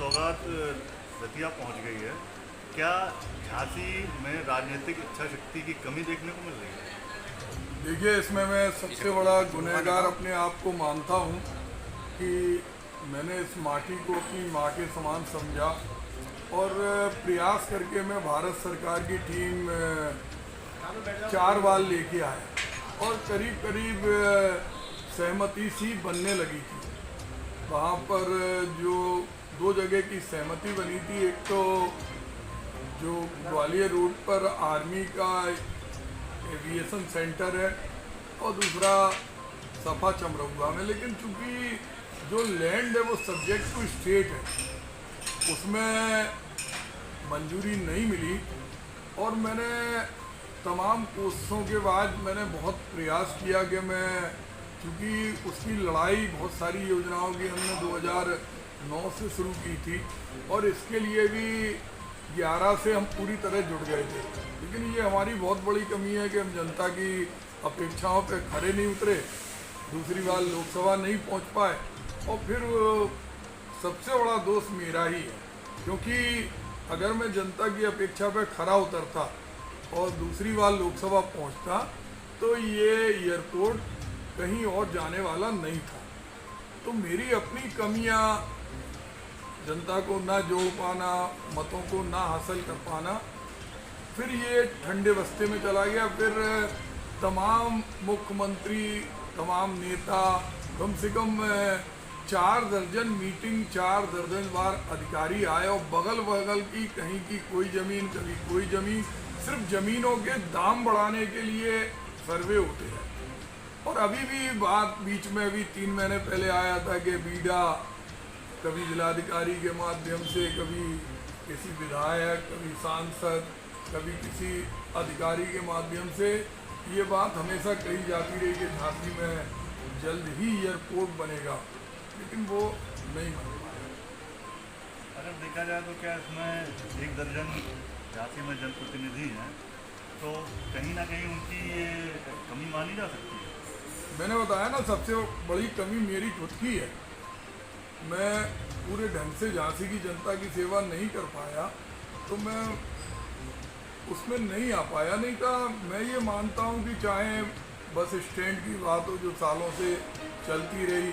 सौगात दतिया पहुंच गई है। क्या झांसी में राजनीतिक इच्छा शक्ति की कमी देखने को मिल रही है? देखिए, इसमें मैं सबसे बड़ा गुनहगार अपने आप को मानता हूँ कि मैंने इस माटी को अपनी माँ के समान समझा और प्रयास करके मैं भारत सरकार की टीम 4 बार लेके आया और करीब करीब सहमति सी बनने लगी थी। वहाँ पर जो 2 जगह की सहमति बनी थी, एक तो जो ग्वालियर रोड पर आर्मी का एविएशन सेंटर है और दूसरा सफा चमरौगा में, लेकिन चूंकि जो लैंड है वो सब्जेक्ट टू स्टेट है, उसमें मंजूरी नहीं मिली। और मैंने तमाम कोशिशों के बाद मैंने बहुत प्रयास किया कि मैं, क्योंकि उसकी लड़ाई बहुत सारी योजनाओं की हमने 2009 से शुरू की थी और इसके लिए भी 11 से हम पूरी तरह जुड़ गए थे। लेकिन ये हमारी बहुत बड़ी कमी है कि हम जनता की अपेक्षाओं पे खरे नहीं उतरे, दूसरी बार लोकसभा नहीं पहुंच पाए। और फिर सबसे बड़ा दोष मेरा ही है, क्योंकि अगर मैं जनता की अपेक्षा पे खरा उतरता और दूसरी बार लोकसभा पहुंचता तो ये एयरपोर्ट कहीं और जाने वाला नहीं था। तो मेरी अपनी कमियां, जनता को ना जोड़ पाना, मतों को ना हासिल कर पाना, फिर ये ठंडे बस्ते में चला गया। फिर तमाम मुख्यमंत्री, तमाम नेता, कम से कम 4 दर्जन मीटिंग, 4 दर्जन बार अधिकारी आए और बगल बगल की कहीं की कोई ज़मीन, कभी कोई ज़मीन, सिर्फ ज़मीनों के दाम बढ़ाने के लिए सर्वे होते हैं। और अभी भी बात बीच में अभी 3 महीने पहले आया था कि बीडा कभी जिलाधिकारी के माध्यम से, कभी किसी विधायक, कभी सांसद, कभी किसी अधिकारी के माध्यम से ये बात हमेशा कही जाती रही कि झांसी में जल्द ही एयरपोर्ट बनेगा, लेकिन वो नहीं बन पाया। अगर देखा जाए तो क्या इसमें 1 दर्जन झांसी में जनप्रतिनिधि हैं, तो कहीं ना कहीं उनकी ये कमी मानी जा सकती है? मैंने बताया ना, सबसे बड़ी कमी मेरी खुद की है। मैं पूरे ढंग से झांसी की जनता की सेवा नहीं कर पाया, तो मैं उसमें नहीं आ पाया। नहीं था, मैं ये मानता हूँ कि चाहे बस स्टैंड की बात हो जो सालों से चलती रही,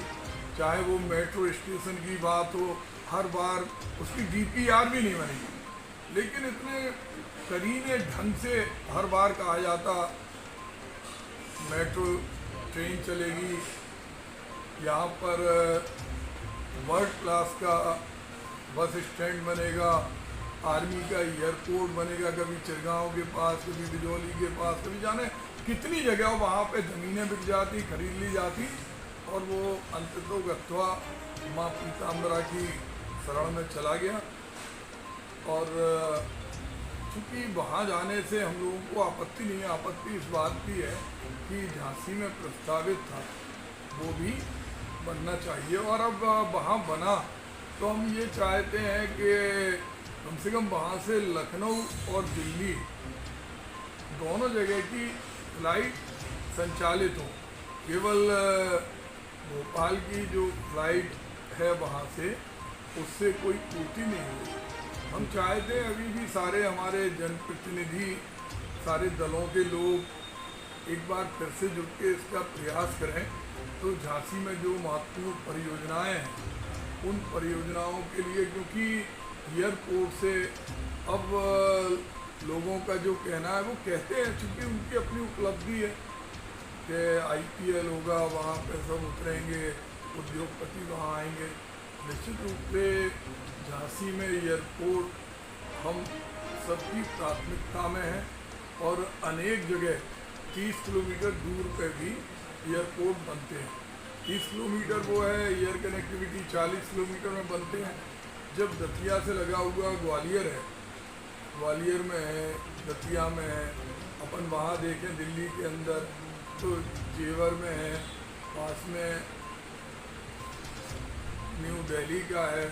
चाहे वो मेट्रो स्टेशन की बात हो, हर बार उसकी डीपीआर भी नहीं बनेगी, लेकिन इतने करीने ढंग से हर बार कहा जाता मेट्रो ट्रेन चलेगी, यहाँ पर वर्ल्ड क्लास का बस स्टैंड बनेगा, आर्मी का एयरपोर्ट बनेगा, कभी चिरगांव के पास, कभी बिजौली के पास, कभी जाने कितनी जगह वहाँ पे ज़मीनें बिक जाती, खरीद ली जाती, और वो अंततः गत्वा माँ पीताम्बरा की शरण में चला गया। और चूँकि वहाँ जाने से हम लोगों को आपत्ति नहीं है, आपत्ति इस बात की है कि झांसी में प्रस्तावित था वो भी बनना चाहिए, और अब वहाँ बना तो हम ये चाहते हैं कि कम से कम वहाँ से लखनऊ और दिल्ली दोनों जगह की फ्लाइट संचालित हो। केवल भोपाल की जो फ्लाइट है वहाँ से, उससे कोई पूर्ति नहीं हुई। हम चाहते हैं अभी भी सारे हमारे जनप्रतिनिधि, सारे दलों के लोग एक बार फिर से जुट के इसका प्रयास करें, तो झांसी में जो महत्वपूर्ण परियोजनाएं हैं उन परियोजनाओं के लिए, क्योंकि एयरपोर्ट से अब लोगों का जो कहना है वो कहते हैं, चूँकि उनकी अपनी उपलब्धि है कि आईपीएल होगा, वहाँ पे सब उतरेंगे, उद्योगपति वहाँ आएंगे। निश्चित रूप से झांसी में एयरपोर्ट हम सबकी प्राथमिकता में है, और अनेक जगह 30 किलोमीटर दूर पे भी एयरपोर्ट बनते हैं। 30 किलोमीटर वो है एयर कनेक्टिविटी, 40 किलोमीटर में बनते हैं। जब दतिया से लगा हुआ ग्वालियर है, ग्वालियर में है, दतिया में है, अपन वहाँ देखें दिल्ली के अंदर तो जेवर में है, पास में न्यू दिल्ली का है,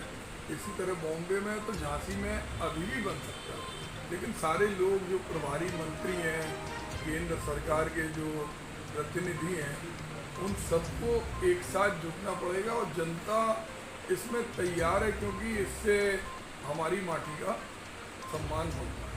इसी तरह बॉम्बे में, तो झांसी में अभी भी बन सकता है। लेकिन सारे लोग जो प्रभारी मंत्री हैं, केंद्र सरकार के जो प्रतिनिधि हैं, उन सबको एक साथ जुटना पड़ेगा और जनता इसमें तैयार है, क्योंकि इससे हमारी माटी का सम्मान होगा।